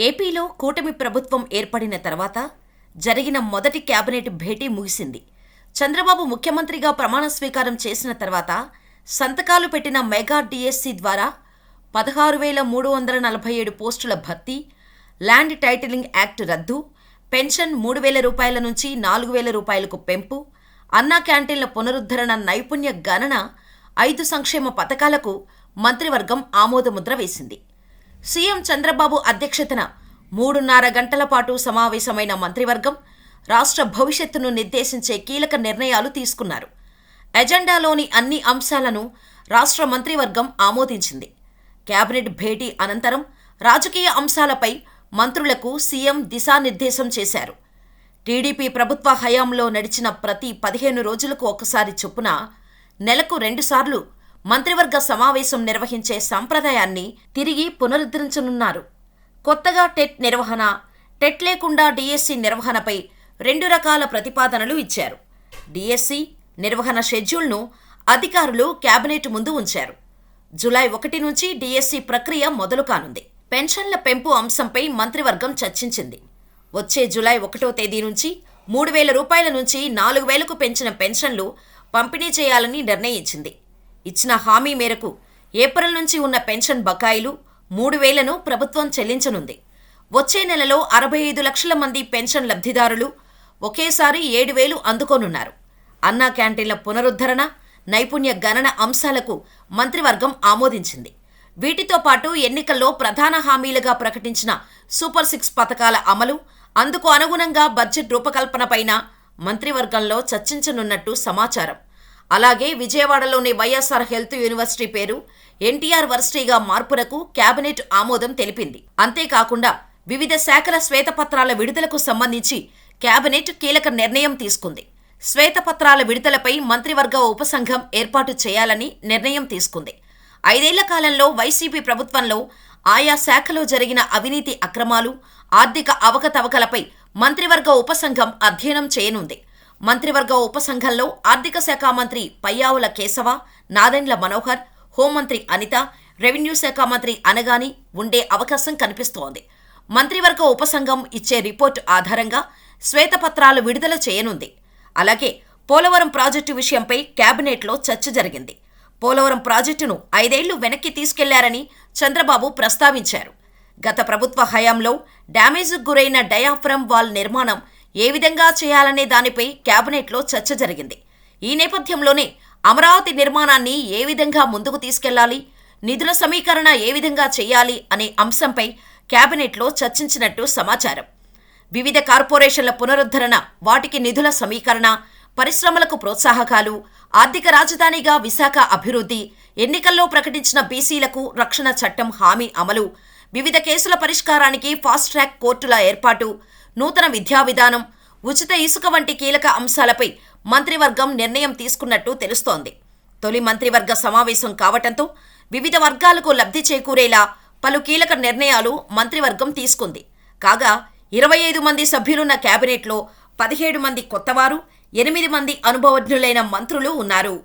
ఏపీలో కూటమి ప్రభుత్వం ఏర్పడిన తర్వాత జరిగిన మొదటి కేబినెట్ భేటీ ముగిసింది. చంద్రబాబు ముఖ్యమంత్రిగా ప్రమాణ స్వీకారం చేసిన తర్వాత సంతకాలు పెట్టిన మెగా డిఎస్సి ద్వారా 16,347 పోస్టుల భర్తీ, ల్యాండ్ టైటిలింగ్ యాక్ట్ రద్దు, పెన్షన్ 3,000 రూపాయల నుంచి 4,000 రూపాయలకు పెంపు, అన్నా క్యాంటీన్ల పునరుద్ధరణ, నైపుణ్య గణన, 5 సంక్షేమ పథకాలకు మంత్రివర్గం ఆమోదముద్ర వేసింది. సీఎం చంద్రబాబు అధ్యక్షతన 3.5 గంటల పాటు సమావేశమైన మంత్రివర్గం రాష్ట్ర భవిష్యత్తును నిర్దేశించే కీలక నిర్ణయాలు తీసుకున్నారు. ఎజెండాలోని అన్ని అంశాలను రాష్ట్ర మంత్రివర్గం ఆమోదించింది. కేబినెట్ భేటీ అనంతరం రాజకీయ అంశాలపై మంత్రులకు సీఎం దిశానిర్దేశం చేశారు. టీడీపీ ప్రభుత్వ హయాంలో నడిచిన ప్రతి 15 రోజులకు ఒకసారి చొప్పున నెలకు 2 సార్లు మంత్రివర్గ సమావేశం నిర్వహించే సంప్రదాయాన్ని తిరిగి పునరుద్ధరించనున్నారు. కొత్తగా టెట్ నిర్వహణ, టెట్ లేకుండా డిఎస్సి నిర్వహణపై 2 రకాల ప్రతిపాదనలు ఇచ్చారు. డిఎస్సి నిర్వహణ షెడ్యూల్ను అధికారులు కేబినెట్ ముందు ఉంచారు. జూలై 1 నుంచి డిఎస్సి ప్రక్రియ మొదలు కానుంది. పెన్షన్ల పెంపు అంశంపై మంత్రివర్గం చర్చించింది. వచ్చే జూలై 1వ తేదీ నుంచి 3,000 రూపాయల నుంచి 4,000కు పెంచిన పెన్షన్లు పంపిణీ చేయాలని నిర్ణయించింది. ఇచ్చిన హామీ మేరకు ఏప్రిల్ నుంచి ఉన్న పెన్షన్ బకాయిలు 3,000ను ప్రభుత్వం చెల్లించనుంది. వచ్చే నెలలో 65 లక్షల మంది పెన్షన్ లబ్ధిదారులు ఒకేసారి 7,000 అందుకోనున్నారు. అన్నా క్యాంటీన్ల పునరుద్ధరణ, నైపుణ్య గణన అంశాలకు మంత్రివర్గం ఆమోదించింది. వీటితో పాటు ఎన్నికల్లో ప్రధాన హామీలుగా ప్రకటించిన సూపర్ 6 పథకాల అమలు, అందుకు అనుగుణంగా బడ్జెట్ రూపకల్పనపైన మంత్రివర్గంలో చర్చించనున్నట్టు సమాచారం. అలాగే విజయవాడలోని వైఎస్ఆర్ హెల్త్ యూనివర్సిటీ పేరు ఎన్టీఆర్ వర్సిటీగా మార్పునకు కేబినెట్ ఆమోదం తెలిపింది. అంతేకాకుండా వివిధ శాఖల శ్వేతపత్రాల విడుదలకు సంబంధించి కేబినెట్ కీలక నిర్ణయం తీసుకుంది. శ్వేతపత్రాల విడుదలపై మంత్రివర్గ ఉపసంఘం ఏర్పాటు చేయాలని నిర్ణయం తీసుకుంది. 5 ఏళ్ల కాలంలో వైసీపీ ప్రభుత్వంలో ఆయా శాఖలో జరిగిన అవినీతి అక్రమాలు, ఆర్థిక అవకతవకలపై మంత్రివర్గ ఉపసంఘం అధ్యయనం చేయనుంది. మంత్రివర్గ ఉపసంఘంలో ఆర్థిక శాఖ మంత్రి పయ్యావుల కేశవ, నాదెండ్ల మనోహర్, హోంమంత్రి అనిత, రెవెన్యూ శాఖ మంత్రి అనగాని ఉండే అవకాశం కనిపిస్తోంది. మంత్రివర్గ ఉపసంఘం ఇచ్చే రిపోర్టు ఆధారంగా శ్వేతపత్రాలు విడుదల చేయనుంది. అలాగే పోలవరం ప్రాజెక్టు విషయంపై కేబినెట్లో చర్చ జరిగింది. పోలవరం ప్రాజెక్టును 5 ఏళ్లు వెనక్కి తీసుకెళ్లారని చంద్రబాబు ప్రస్తావించారు. గత ప్రభుత్వ హయాంలో డ్యామేజ్కు గురైన డయాఫ్రమ్ వాల్ నిర్మాణం ఏ విధంగా చేయాలనే దానిపై కేబినెట్లో చర్చ జరిగింది. ఈ నేపథ్యంలోనే అమరావతి నిర్మాణాన్ని ఏ విధంగా ముందుకు తీసుకెళ్లాలి, నిధుల సమీకరణ ఏ విధంగా చేయాలి అనే అంశంపై కేబినెట్లో చర్చించినట్టు సమాచారం. వివిధ కార్పొరేషన్ల పునరుద్ధరణ, వాటికి నిధుల సమీకరణ, పరిశ్రమలకు ప్రోత్సాహకాలు, ఆర్థిక రాజధానిగా విశాఖ అభివృద్ధి, ఎన్నికల్లో ప్రకటించిన బీసీలకు రక్షణ చట్టం హామీ అమలు, వివిధ కేసుల పరిష్కారానికి ఫాస్ట్ ట్రాక్ కోర్టుల ఏర్పాటు, నూతన విద్యా విధానం, ఉచిత ఇసుక వంటి కీలక అంశాలపై మంత్రివర్గం నిర్ణయం తీసుకున్నట్టు తెలుస్తోంది. తొలి మంత్రివర్గ సమావేశం కావటంతో వివిధ వర్గాలకు లబ్ధి చేకూరేలా పలు కీలక నిర్ణయాలు మంత్రివర్గం తీసుకుంది. కాగా 25 మంది సభ్యులున్న కేబినెట్లో 17 మంది కొత్తవారు, 8 మంది అనుభవజ్ఞులైన మంత్రులు ఉన్నారు.